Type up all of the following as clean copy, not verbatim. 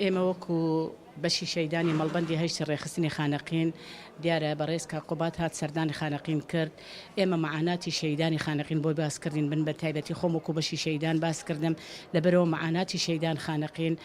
ئێمە وەکو بەشی شەیدانی مەڵبەندی هەشتی ڕێخستنی خانەقین دیارە بەڕێزکە قوبات هات سەردانی خانەقین کرد. ئێمە مەعاناتی شەیدانی خانەقین بۆی باسکردین بن بە تایبەتی خۆم وەکو بەشی شەیدان باسکردم لەبەرەوە مەعاناتی شەیدان خانەقین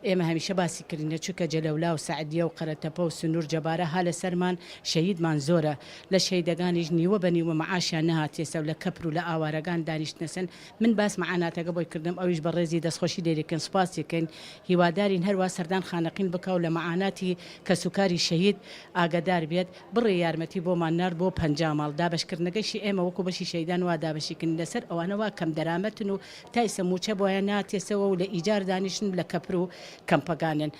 ئێمە هەمیشە باسی کردینە چونکە جەلەولا و سەعدیە و قەرەتەپە و سنوور جەبارە ها لە سەرمان شەهیدمان زۆرە لە شەیدەکانیش نیوە بە نیوە مەعاشیان نەهاتێسە و لە کەپر و لە ئاوارەکان دانیشتنەسن من باس مەعاناتەکە بۆی کردم ئەویش بە ڕێزی دەستخۆشی دەیەکەن سوپاسیکەین هیوادارین هەروە سەردان خانەقین بکە و لە مەعاناتی کەسوکاری شەهید ئاگادار بێت بڕێ یارمەتی بۆمان نار بۆ 5 ماڵ دابشکردنەکەشی ئێمە وەکو بەشی شەیدان وا دابشیکردن لەسەر ئەوانەوە کەم دەرامەتن و تای سەموچە بۆیان ناتێسەوە و لە ئیجار دانیشن لە کەپر و کەمپەکانن.